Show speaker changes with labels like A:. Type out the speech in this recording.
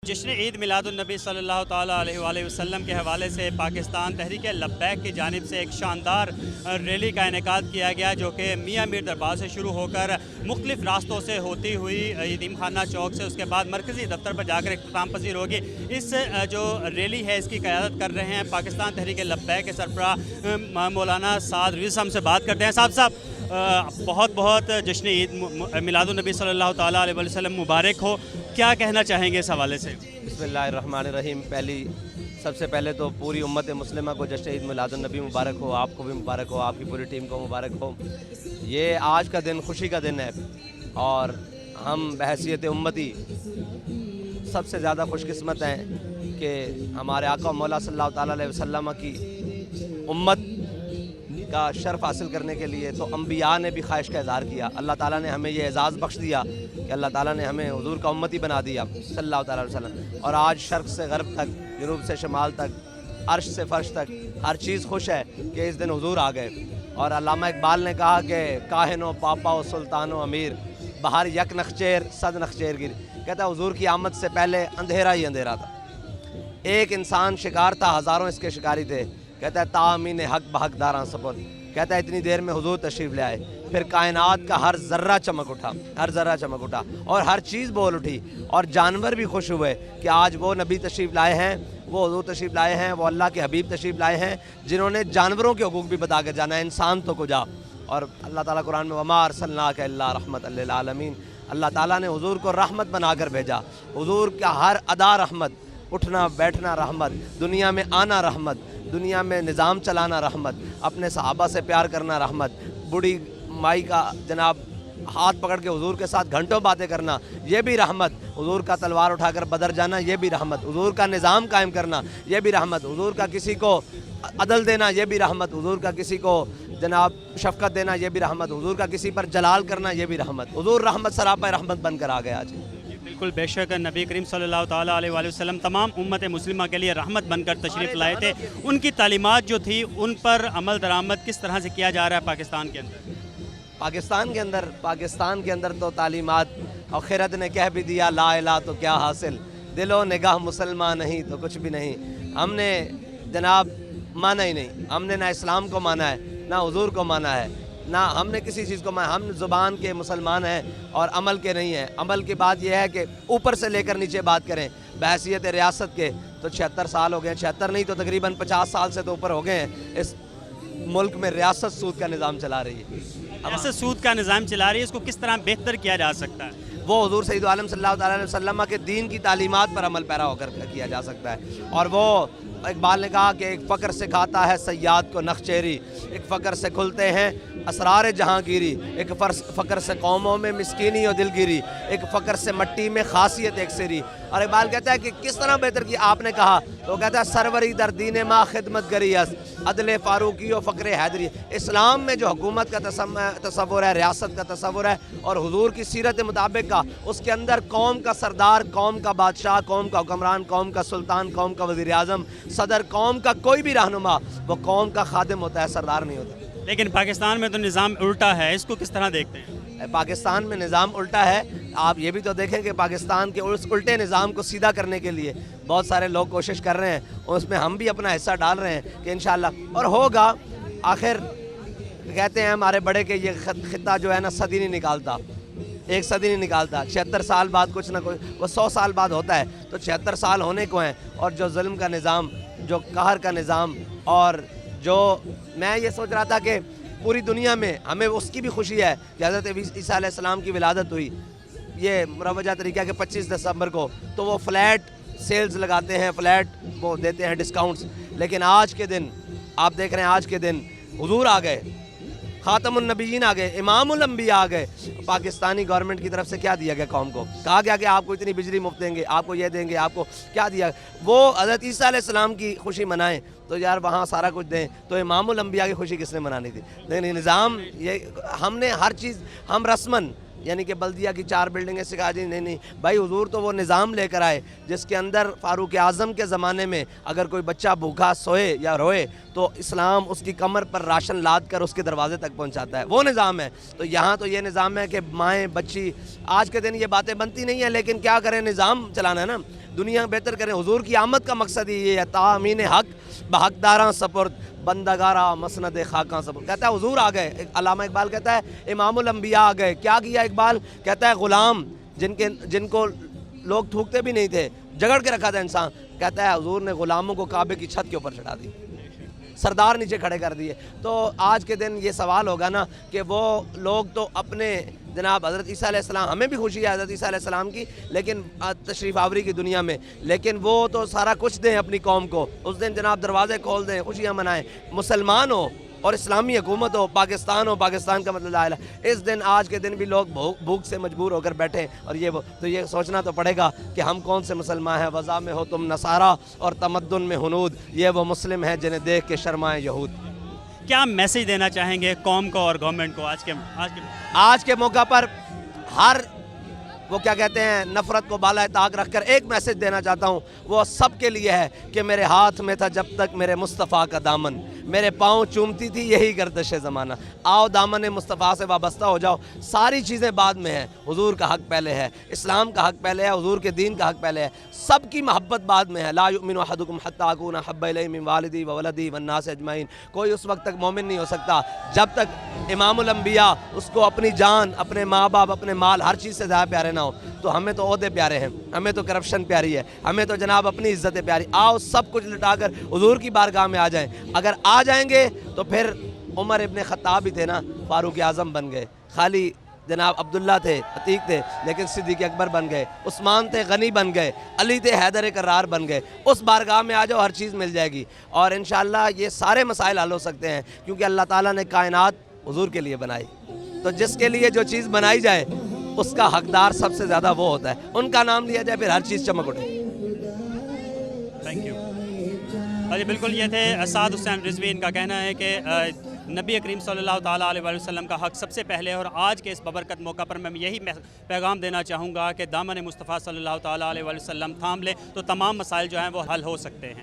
A: जश्न ईद मिलादुन्नबी सल्लल्लाहु ताला अलैहि वसल्लम के हवाले से पाकिस्तान तहरीक लब्बैक की जानिब से एक शानदार रैली का इनेकाद किया गया, जो कि मियाँ मीर दरबार से शुरू होकर मुख्तलिफ रास्तों से होती हुई यतीम खाना चौक से उसके बाद मरकज़ी दफ्तर पर जाकर इख्तिताम पसीर होगी। इस जो रैली है इसकी क़यादत कर रहे हैं पाकिस्तान तहरीक लब्बैक के सरबराह मौलाना साद रिज़वी साहब से बात करते हैं। साहब बहुत बहुत जश्न ईद मिलादुन्नबी सल्लल्लाहु ताला अलैहि वसल्लम मुबारक हो, क्या कहना चाहेंगे इस हवाले से?
B: बिस्मिल्लाहिर्रहमानिर्रहीम। सबसे पहले तो पूरी उम्मत मुस्लिमा को जश्न ईद मिलादुन्नबी मुबारक हो, आपको भी मुबारक हो, आपकी पूरी टीम को मुबारक हो। ये आज का दिन खुशी का दिन है और हम बहैसियत उम्मती सबसे ज़्यादा खुशकिस्मत हैं कि हमारे आका मौला सल्लल्लाहु ताला अलैहि वसल्लम की उम्मत का शर्फ हासिल करने के लिए तो अम्बिया ने भी ख्वाहिश का इज़हार किया। अल्लाह ताला ने हमें ये एज़ाज़ बख्श दिया कि अल्लाह ताला ने हमें हुज़ूर का उम्मती बना दिया सल्लल्लाहु ताला अलैहि वसल्लम। और आज शर्क़ से ग़र्ब तक, जनूब से शमाल तक, अर्श से फ़र्श तक हर चीज़ खुश है कि इस दिन हुज़ूर आ गए। और अल्लामा इकबाल ने कहा कि काहिनो पापा व सुल्तानो अमीर बाहर यक नखचेर सद नखचेर गिर। कहता है हुज़ूर की आमद से पहले अंधेरा ही अंधेरा था, एक इंसान शिकार था, हज़ारों इसके शिकारी थे। कहता है तामीन हक बहक दारा सपुर। कहता है इतनी देर में हुजूर तशरीफ़ ले आए, फिर कायनात का हर ज़र्रा चमक उठा, हर ज़र्रा चमक उठा और हर चीज़ बोल उठी। और जानवर भी खुश हुए कि आज वो नबी तशरीफ़ लाए हैं, वो हुजूर तशरीफ़ लाए हैं, वो अल्लाह के हबीब तशरीफ़ लाए हैं, जिन्होंने जानवरों के हुकूक भी बता के जाना है, इंसान तो कुजा। और अल्लाह ताला कुरान में वमा अरसलनाका इल्ला रहमतल लिल आलमीन, अल्लाह ताला ने हुजूर को रहमत बनाकर भेजा। हुजूर का हर अदा रहमत, उठना बैठना रहमत, दुनिया में आना रहमत, दुनिया में निज़ाम चलाना रहमत, अपने सहाबा से प्यार करना रहमत, बूढ़ी माई का जनाब हाथ पकड़ के हुजूर के साथ घंटों बातें करना ये भी रहमत, हुजूर का तलवार उठाकर बदर जाना ये भी रहमत, हुजूर का निज़ाम कायम करना ये भी रहमत, हुजूर का किसी को अदल देना ये भी रहमत, हुजूर का किसी को जनाब शफ़क़त देना ये भी रहमत, हुजूर का किसी पर जलाल करना ये भी रहमत। हुजूर रहमत सरापा रहमत बनकर आ गया आज।
A: बिल्कुल बेशक नबी करीम सल्लल्लाहु ताला अलैहि वसल्लम तमाम उम्मत मुस्लिमा के लिए रहमत बनकर तशरीफ़ लाए थे। उनकी तालीमात जो थी उन पर अमल दरामद किस तरह से किया जा रहा है पाकिस्तान के अंदर?
B: पाकिस्तान के अंदर तो तालीमात, और खिरत ने कह भी दिया ला इलाहा तो क्या हासिल, दिलो निगाह मुसलमान नहीं तो कुछ भी नहीं। हमने जनाब माना ही नहीं, हमने ना इस्लाम को माना है, ना हुजूर को माना है, ना हमने किसी चीज़ को माना। हम ज़ुबान के मुसलमान हैं और अमल के नहीं हैं। अमल की बात यह है कि ऊपर से लेकर नीचे बात करें। बहैसियत रियासत के तो 76 साल हो गए, 76 नहीं तो तकरीबन 50 साल से तो ऊपर हो गए हैं इस मुल्क में रियासत सूद का निज़ाम चला रही है।
A: रियासत सूद का निज़ाम चला रही है, इसको किस तरह बेहतर किया जा सकता है?
B: वो हुजूर सैयद आलम सल्लल्लाहु अलैहि वसल्लम के दीन की तालीमात पर अमल पैरा होकर किया जा सकता है। और वो इकबाल ने कहा कि एक फ़क्र सिखाता है सयाद को नखचेरी, एक फ़क्र से खुलते हैं असरार जहाँगीरी, एक फ़क्र से कौमों में मिस्कीनी और दिलगिरी, एक फ़क्र से मट्टी में खासियत एक सेरी। और इकबाल कहता है कि किस तरह बेहतर किया आपने कहा, तो कहता है सरवरी दर दीन माँ खिदमत गरीस अदल फ़ारूकी और फ़क्र हैदरी। इस्लाम में जो हुकूमत का तसव्वुर है, रियासत का तसव्वुर है और हुजूर की सीरत मुताबिक का, उसके अंदर कौम का सरदार, कौम का बादशाह, कौम का हुक्मरान, कौम का सुल्तान, कौम का वज़ीर आज़म, सदर, कौम का कोई भी रहनुमा वो कौम का खादिम होता है, सरदार नहीं होता।
A: लेकिन पाकिस्तान में तो निज़ाम उल्टा है, इसको किस तरह देखते हैं?
B: पाकिस्तान में निज़ाम उल्टा है। आप ये भी तो देखें कि पाकिस्तान के उस उल्टे निज़ाम को सीधा करने के लिए बहुत सारे लोग कोशिश कर रहे हैं, उसमें हम भी अपना हिस्सा डाल रहे हैं कि इंशाअल्लाह और होगा। आखिर कहते हैं हमारे बड़े के ये खित्ता जो है ना सदी नहीं निकालता, एक सदी नहीं निकालता। 76 साल बाद कुछ ना कुछ, वो 100 साल बाद होता है, तो 76 साल होने को हैं। और जो जुल्म का निज़ाम, जो कहर का निज़ाम, और जो मैं ये सोच रहा था कि पूरी दुनिया में हमें उसकी भी खुशी है कि हज़रत ईसा अलैहिस्सलाम की विलादत हुई ये मुरवजा तरीक़ा के 25 दिसंबर को, तो वो फ्लैट सेल्स लगाते हैं, फ्लैट वो देते हैं डिस्काउंट्स। लेकिन आज के दिन आप देख रहे हैं, आज के दिन हुजूर आ गए, ख़ातमुन नबीयीन आ गए, इमामुल अंबिया आ गए। पाकिस्तानी गवर्नमेंट की तरफ से क्या दिया गया कौम को? कहा गया कि आपको इतनी बिजली मुफ्त देंगे, आपको ये देंगे, आपको क्या दिया? वो हज़रत ईसा अलैहिस्सलाम की खुशी मनाएं तो यार वहाँ सारा कुछ दें, तो इमामुल अंबिया की खुशी किसने मनानी थी? लेकिन निज़ाम ये हमने हर चीज़, हम रस्मन यानी कि बल्दिया की 4 बिल्डिंगें सिखा दी, नहीं भाई, हुजूर तो वो निज़ाम लेकर आए जिसके अंदर फ़ारूक आज़म के ज़माने में अगर कोई बच्चा भूखा सोए या रोए تو اسلام اس کی کمر پر راشن لاد کر اس کے دروازے تک پہنچاتا ہے، وہ نظام ہے۔ تو یہاں تو یہ نظام ہے کہ مائیں بچی، آج کے دن یہ باتیں بنتی نہیں ہیں، لیکن کیا کریں، نظام چلانا ہے نا، دنیا بہتر کریں۔ حضور کی آمد کا مقصد ہی یہ ہے، تامین حق بحقداراں سپرد بندگارا مسند خاکاں سپرد۔ کہتا ہے حضور آ گئے، علامہ اقبال کہتا ہے امام الانبیاء آ گئے۔ کیا کیا اقبال؟ کہتا ہے غلام جن کو لوگ تھوکتے بھی نہیں تھے، جگڑ کے رکھا تھا انسان، کہتا ہے حضور نے غلاموں کو کعبے کی چھت کے اوپر چڑھا دی، سردار نیچے کھڑے کر دیے۔ تو آج کے دن یہ سوال ہوگا نا کہ وہ لوگ تو اپنے جناب حضرت عیسیٰ علیہ السلام، ہمیں بھی خوشی ہے حضرت عیسیٰ علیہ السلام کی، لیکن تشریف آوری کی دنیا میں، لیکن وہ تو سارا کچھ دیں اپنی قوم کو، اس دن جناب دروازے کھول دیں، خوشیاں منائیں۔ مسلمان ہو اور اسلامی حکومت ہو، پاکستان ہو، پاکستان کا مطلب لا الہ، اس دن آج کے دن بھی لوگ بھوک سے مجبور ہو کر بیٹھے، اور تو یہ سوچنا تو پڑے گا کہ ہم کون سے مسلمان ہیں۔ وضع میں ہو تم نصارہ اور تمدن میں ہنود، یہ وہ مسلم ہیں جنہیں دیکھ کے شرمائیں یہود۔
A: کیا میسیج دینا چاہیں گے قوم کو اور گورنمنٹ کو
B: آج کے موقع پر؟ ہر وہ کیا کہتے ہیں، نفرت کو بالائے طاق رکھ کر ایک میسج دینا چاہتا ہوں، وہ سب کے لیے ہے کہ میرے ہاتھ میں تھا جب تک میرے مصطفیٰ کا دامن، میرے پاؤں چومتی تھی یہی گردش زمانہ۔ آؤ دامن مصطفیٰ سے وابستہ ہو جاؤ، ساری چیزیں بعد میں ہیں، حضور کا حق پہلے ہے، اسلام کا حق پہلے ہے، حضور کے دین کا حق پہلے ہے، سب کی محبت بعد میں ہے۔ لا یؤمن احدکم حتی اکون احب الیہ من والدی وولدی والناس اجمعین۔ کوئی اس وقت تک مومن نہیں ہو سکتا جب تک امام الانبیاء اس کو اپنی جان، اپنے ماں باپ، اپنے مال، ہر چیز سے زیادہ پیارے نہ ہو۔ تو ہمیں تو عہدے پیارے ہیں، ہمیں تو کرپشن پیاری ہے، ہمیں تو جناب اپنی عزتیں پیاری۔ آؤ سب کچھ لٹا کر حضور کی بارگاہ میں آ جائیں۔ اگر آ جائیں گے تو پھر عمر ابن خطاب ہی تھے نا، فاروق اعظم بن گئے، خالی جناب عبداللہ تھے، عتیق تھے، لیکن صدیق اکبر بن گئے، عثمان تھے، غنی بن گئے، علی تھے، حیدر کرار بن گئے۔ اس بارگاہ میں آ جاؤ، ہر چیز مل جائے گی، اور انشاءاللہ یہ سارے مسائل حل ہو سکتے ہیں، کیونکہ اللہ تعالیٰ نے کائنات حضور کے لیے بنائی۔ تو جس کے لیے جو چیز بنائی جائے اس کا حقدار سب سے زیادہ وہ ہوتا ہے، ان کا نام لیا جائے، پھر ہر چیز چمک اٹھے۔
A: Thank you. جی بالکل، یہ تھے اسعد حسین رضوی۔ ان کا کہنا ہے کہ نبی کریم صلی اللہ تعالیٰ علیہ وسلم کا حق سب سے پہلے ہے، اور آج کے اس ببرکت موقع پر میں یہی پیغام دینا چاہوں گا کہ دامن مصطفیٰ صلی اللہ تعالیٰ علیہ وسلم تھام لیں تو تمام مسائل جو ہیں وہ حل ہو سکتے ہیں۔